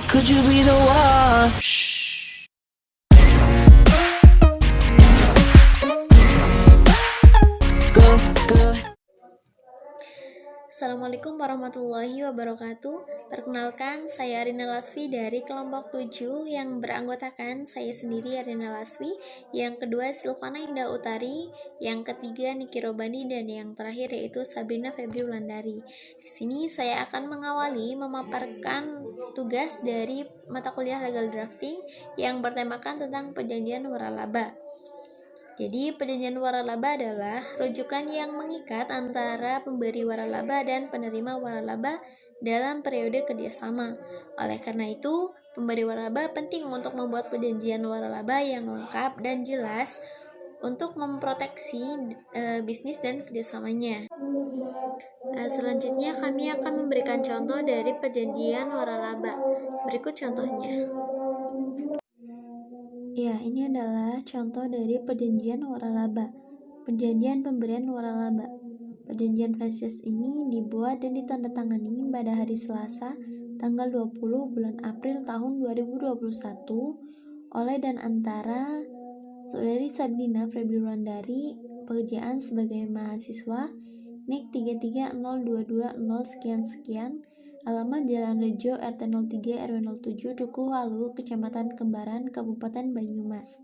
could you be the one? Go, go. Assalamualaikum warahmatullahi wabarakatuh. Perkenalkan, saya Rina Lasvi dari kelompok 7 yang beranggotakan saya sendiri Rina Lasvi, yang kedua Silvana Indah Utari, yang ketiga Niki Robani, dan yang terakhir yaitu Sabrina Febri Wulandari. Di sini saya akan mengawali memaparkan tugas dari mata kuliah Legal Drafting yang bertemakan tentang perjanjian waralaba. Jadi, perjanjian waralaba adalah rujukan yang mengikat antara pemberi waralaba dan penerima waralaba dalam periode kerjasama. Oleh karena itu, pemberi waralaba penting untuk membuat perjanjian waralaba yang lengkap dan jelas untuk memproteksi bisnis dan kerjasamanya. Selanjutnya, kami akan memberikan contoh dari perjanjian waralaba. Berikut contohnya. Ya, ini adalah contoh dari perjanjian waralaba. Perjanjian pemberian waralaba. Perjanjian franchise ini dibuat dan ditandatangani pada hari Selasa, tanggal 20 bulan April tahun 2021 oleh dan antara Saudari Sabrina Febri Wulandari, pekerjaan sebagai mahasiswa, NIK 3302200 alamat Jalan Rejo, RT 03 RW 07, Dukuh Walu, Kecamatan Kembaran, Kabupaten Banyumas.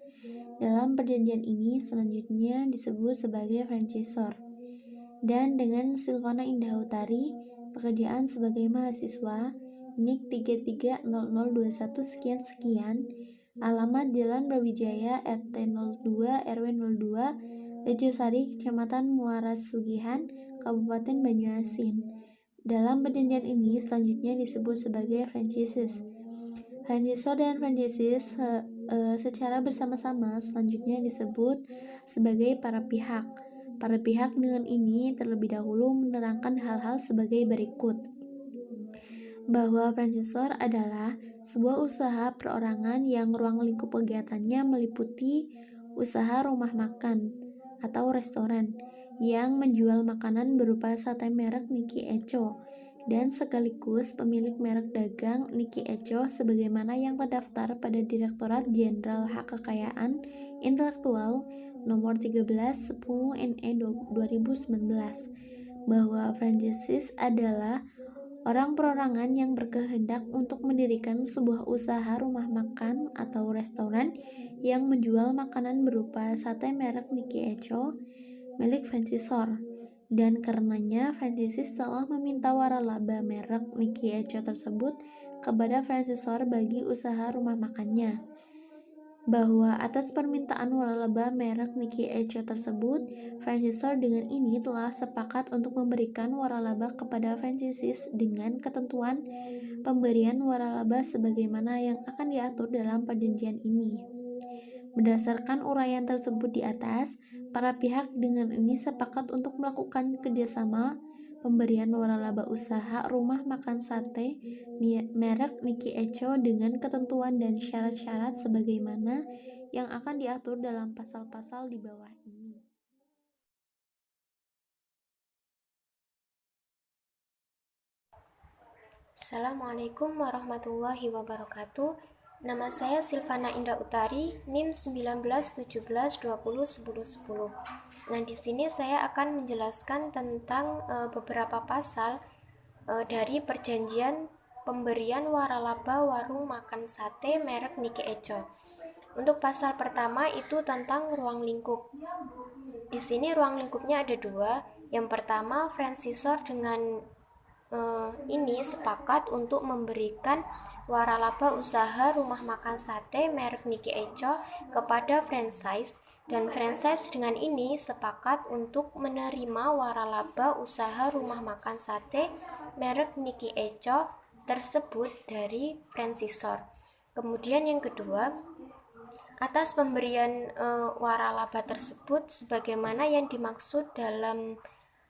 Dalam perjanjian ini selanjutnya disebut sebagai franchisor. Dan dengan Silvana Indah Utari, pekerjaan sebagai mahasiswa, NIK 330021 alamat Jalan Brawijaya, RT 02 RW 02, Rejosari, Kecamatan Muara Sugihan, Kabupaten Banyuasin. Dalam perjanjian ini selanjutnya disebut sebagai franchises. Franchisor dan franchises secara bersama-sama selanjutnya disebut sebagai para pihak. Para pihak dengan ini terlebih dahulu menerangkan hal-hal sebagai berikut. Bahwa franchisor adalah sebuah usaha perorangan yang ruang lingkup kegiatannya meliputi usaha rumah makan atau restoran yang menjual makanan berupa sate merek Niki Echo dan sekaligus pemilik merek dagang Niki Echo sebagaimana yang terdaftar pada Direktorat Jenderal Hak Kekayaan Intelektual nomor 13/10 NE 2019, bahwa franchises adalah orang perorangan yang berkehendak untuk mendirikan sebuah usaha rumah makan atau restoran yang menjual makanan berupa sate merek Niki Echo milik franchisor, dan karenanya franchises telah meminta waralaba merek Niki Echo tersebut kepada franchisor bagi usaha rumah makannya. Bahwa atas permintaan waralaba merek Niki Echo tersebut, franchisor dengan ini telah sepakat untuk memberikan waralaba kepada franchises dengan ketentuan pemberian waralaba sebagaimana yang akan diatur dalam perjanjian ini. Berdasarkan uraian tersebut di atas, para pihak dengan ini sepakat untuk melakukan kerjasama pemberian waralaba usaha rumah makan sate merek Niki Echo dengan ketentuan dan syarat-syarat sebagaimana yang akan diatur dalam pasal-pasal di bawah ini. Assalamualaikum warahmatullahi wabarakatuh. Nama saya Silvana Indah Utari, NIM 1917201010. Nah, di sini saya akan menjelaskan tentang beberapa pasal dari perjanjian pemberian waralaba warung makan sate merek Niki Echo. Untuk pasal pertama itu tentang ruang lingkup. Di sini ruang lingkupnya ada dua. Yang pertama, franchisor dengan ini sepakat untuk memberikan waralaba usaha rumah makan sate merek Niki Echo kepada franchise, dan franchise dengan ini sepakat untuk menerima waralaba usaha rumah makan sate merek Niki Echo tersebut dari franchisor. Kemudian yang kedua, atas pemberian waralaba tersebut sebagaimana yang dimaksud dalam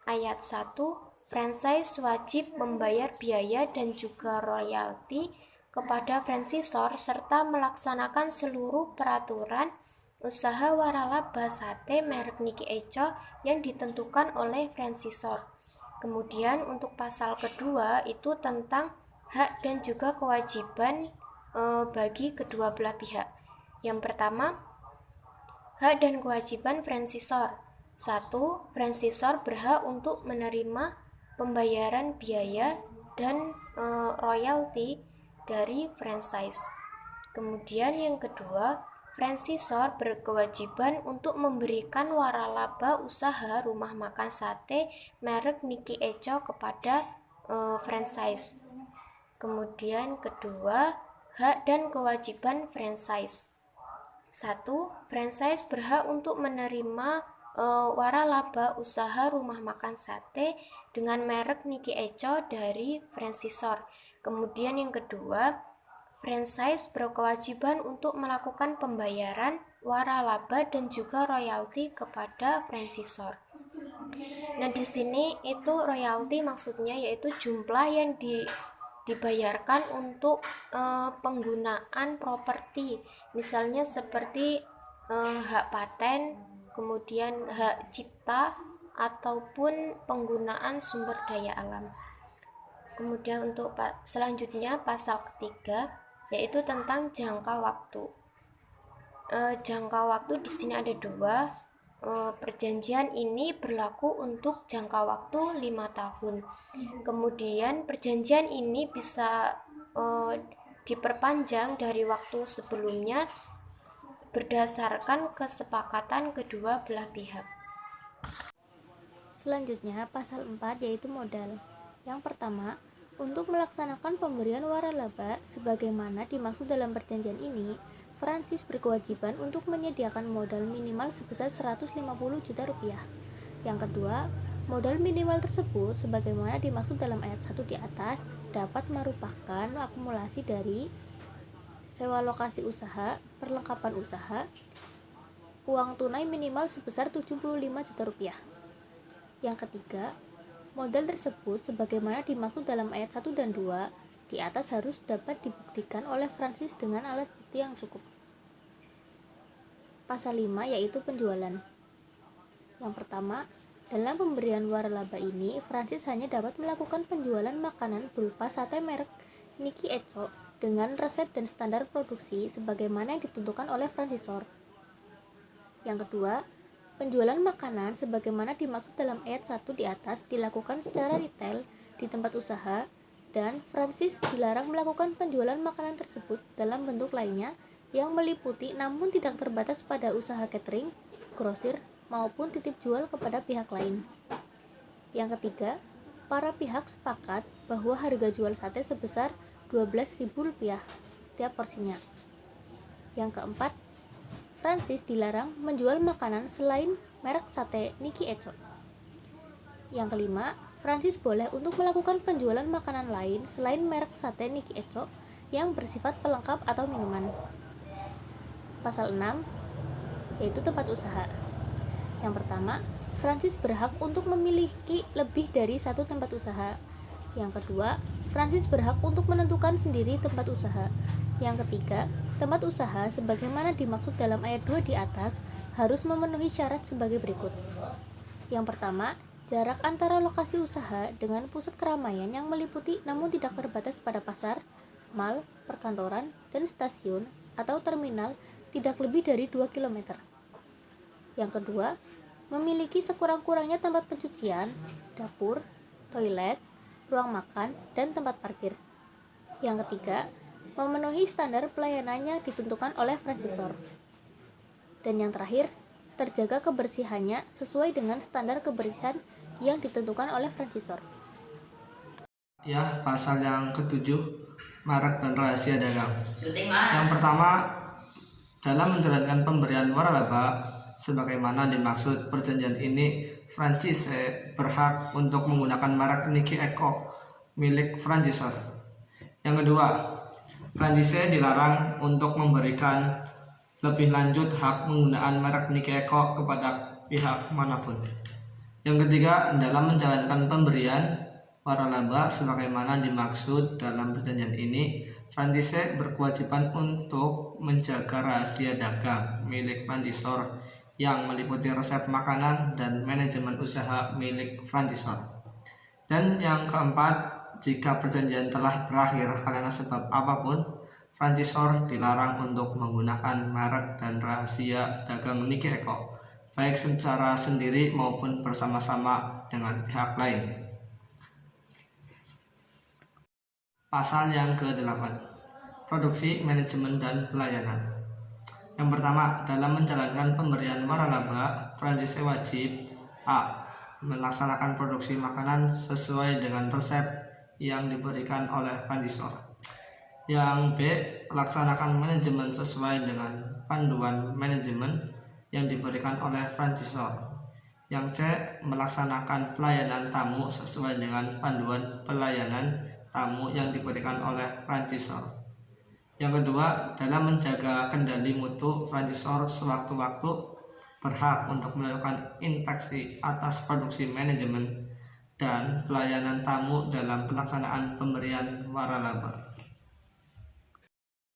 ayat 1, franchise wajib membayar biaya dan juga royalti kepada franchisor serta melaksanakan seluruh peraturan usaha waralaba sate merek Niki Echo yang ditentukan oleh franchisor. Kemudian untuk pasal kedua itu tentang hak dan juga kewajiban bagi kedua belah pihak. Yang pertama, hak dan kewajiban franchisor. 1. Franchisor berhak untuk menerima pembayaran biaya dan royalti dari franchise. Kemudian yang kedua, franchisor berkewajiban untuk memberikan waralaba usaha rumah makan sate merek Niki Eco kepada franchise. Kemudian kedua, hak dan kewajiban franchise. 1. Franchise berhak untuk menerima waralaba usaha rumah makan sate dengan merek Niki Eco dari franchisor. Kemudian yang kedua, franchise berkewajiban untuk melakukan pembayaran waralaba dan juga royalti kepada franchisor. Nah, di sini itu royalti maksudnya yaitu jumlah yang dibayarkan untuk penggunaan properti, misalnya seperti hak paten, kemudian hak cipta ataupun penggunaan sumber daya alam. Kemudian untuk selanjutnya pasal ketiga yaitu tentang jangka waktu. Jangka waktu di sini ada dua. Perjanjian ini berlaku untuk jangka waktu 5 tahun. Kemudian perjanjian ini bisa diperpanjang dari waktu sebelumnya berdasarkan kesepakatan kedua belah pihak. Selanjutnya pasal 4 yaitu modal. Yang pertama, untuk melaksanakan pemberian waralaba sebagaimana dimaksud dalam perjanjian ini, franchise berkewajiban untuk menyediakan modal minimal sebesar 150 juta rupiah. Yang kedua, modal minimal tersebut sebagaimana dimaksud dalam ayat 1 di atas dapat merupakan akumulasi dari sewa lokasi usaha, perlengkapan usaha, uang tunai minimal sebesar 75 juta rupiah. Yang ketiga, modal tersebut sebagaimana dimaksud dalam ayat 1 dan 2 di atas harus dapat dibuktikan oleh franchise dengan alat bukti yang cukup. Pasal 5 yaitu penjualan. Yang pertama, dalam pemberian waralaba ini, franchise hanya dapat melakukan penjualan makanan berupa sate merek Niki Eco dengan resep dan standar produksi sebagaimana yang ditentukan oleh franchisor. Yang kedua, penjualan makanan sebagaimana dimaksud dalam ayat 1 di atas dilakukan secara retail di tempat usaha dan franchise dilarang melakukan penjualan makanan tersebut dalam bentuk lainnya yang meliputi namun tidak terbatas pada usaha catering, grosir, maupun titip jual kepada pihak lain. Yang ketiga, para pihak sepakat bahwa harga jual sate sebesar Rp12.000 setiap porsinya. Yang keempat, franchise dilarang menjual makanan selain merek sate Niki Eco. Yang kelima, franchise boleh untuk melakukan penjualan makanan lain selain merek sate Niki Eco yang bersifat pelengkap atau minuman. Pasal 6 yaitu tempat usaha. Yang pertama, franchise berhak untuk memiliki lebih dari satu tempat usaha. Yang kedua, franchise berhak untuk menentukan sendiri tempat usaha. Yang ketiga, tempat usaha sebagaimana dimaksud dalam ayat 2 di atas harus memenuhi syarat sebagai berikut. Yang pertama, jarak antara lokasi usaha dengan pusat keramaian yang meliputi namun tidak terbatas pada pasar, mal, perkantoran, dan stasiun atau terminal tidak lebih dari 2 km. Yang kedua, memiliki sekurang-kurangnya tempat pencucian, dapur, toilet, ruang makan, dan tempat parkir. Yang ketiga, memenuhi standar pelayanannya ditentukan oleh franchisor. Dan yang terakhir, terjaga kebersihannya sesuai dengan standar kebersihan yang ditentukan oleh franchisor. Ya, pasal yang ke-7, merek dan rahasia dagang. Yang pertama, dalam menjalankan pemberian waralaba sebagaimana dimaksud perjanjian ini, franchise berhak untuk menggunakan merek Niki Eco milik franchisor. Yang kedua, franchise dilarang untuk memberikan lebih lanjut hak penggunaan merek Niki Eco kepada pihak manapun. Yang ketiga, dalam menjalankan pemberian waralaba sebagaimana dimaksud dalam perjanjian ini, franchise berkewajiban untuk menjaga rahasia dagang milik franchisor yang meliputi resep makanan dan manajemen usaha milik franchisor. Dan yang keempat, jika perjanjian telah berakhir karena sebab apapun, franchisor dilarang untuk menggunakan merek dan rahasia dagang Nicky Eko, baik secara sendiri maupun bersama-sama dengan pihak lain. Pasal yang ke-8, produksi, manajemen, dan pelayanan. Yang pertama, dalam menjalankan pemberian waralaba, franchisee wajib A. Melaksanakan produksi makanan sesuai dengan resep yang diberikan oleh franchisor. Yang B. Melaksanakan manajemen sesuai dengan panduan manajemen yang diberikan oleh franchisor. Yang C. Melaksanakan pelayanan tamu sesuai dengan panduan pelayanan tamu yang diberikan oleh franchisor. Yang kedua, dalam menjaga kendali mutu, franchisor sewaktu-waktu berhak untuk melakukan inspeksi atas produksi, manajemen, dan pelayanan tamu dalam pelaksanaan pemberian waralaba.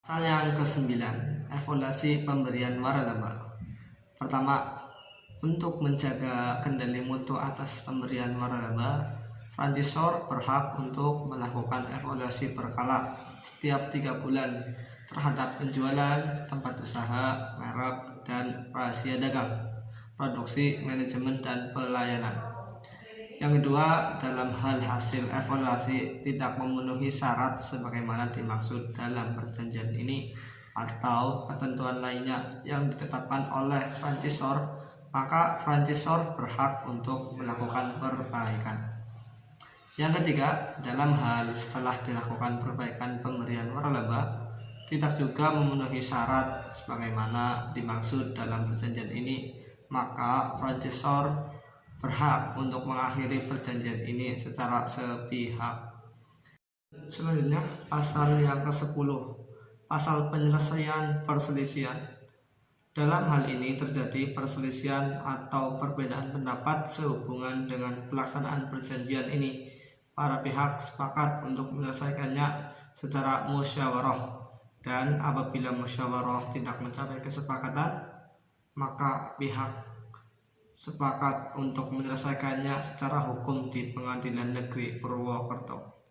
Pasal yang ke-9, evaluasi pemberian waralaba. Pertama, untuk menjaga kendali mutu atas pemberian waralaba, franchisor berhak untuk melakukan evaluasi berkala setiap 3 bulan terhadap penjualan, tempat usaha, merek, dan rahasia dagang, produksi, manajemen, dan pelayanan. Yang kedua, dalam hal hasil evaluasi tidak memenuhi syarat sebagaimana dimaksud dalam perjanjian ini atau ketentuan lainnya yang ditetapkan oleh franchisor, maka franchisor berhak untuk melakukan perbaikan. Yang ketiga, dalam hal setelah dilakukan perbaikan pemberian waralaba tidak juga memenuhi syarat sebagaimana dimaksud dalam perjanjian ini, maka franchisor berhak untuk mengakhiri perjanjian ini secara sepihak. Selanjutnya, pasal yang ke-10, pasal penyelesaian perselisihan. Dalam hal ini terjadi perselisihan atau perbedaan pendapat sehubungan dengan pelaksanaan perjanjian ini. Para pihak sepakat untuk menyelesaikannya secara musyawarah, dan apabila musyawarah tidak mencapai kesepakatan, maka pihak sepakat untuk menyelesaikannya secara hukum di Pengadilan Negeri Purwokerto.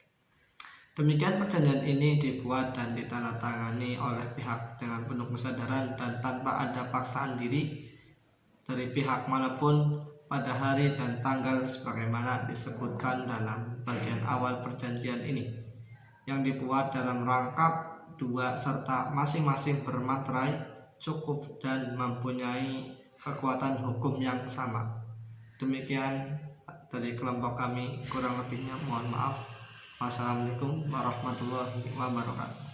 Demikian perjanjian ini dibuat dan ditandatangani oleh pihak dengan penuh kesadaran dan tanpa ada paksaan diri dari pihak manapun pada hari dan tanggal sebagaimana disebutkan dalam bagian awal perjanjian ini, yang dibuat dalam rangkap 2 serta masing-masing bermaterai, cukup, dan mempunyai kekuatan hukum yang sama. Demikian dari kelompok kami, kurang lebihnya mohon maaf. Wassalamualaikum warahmatullahi wabarakatuh.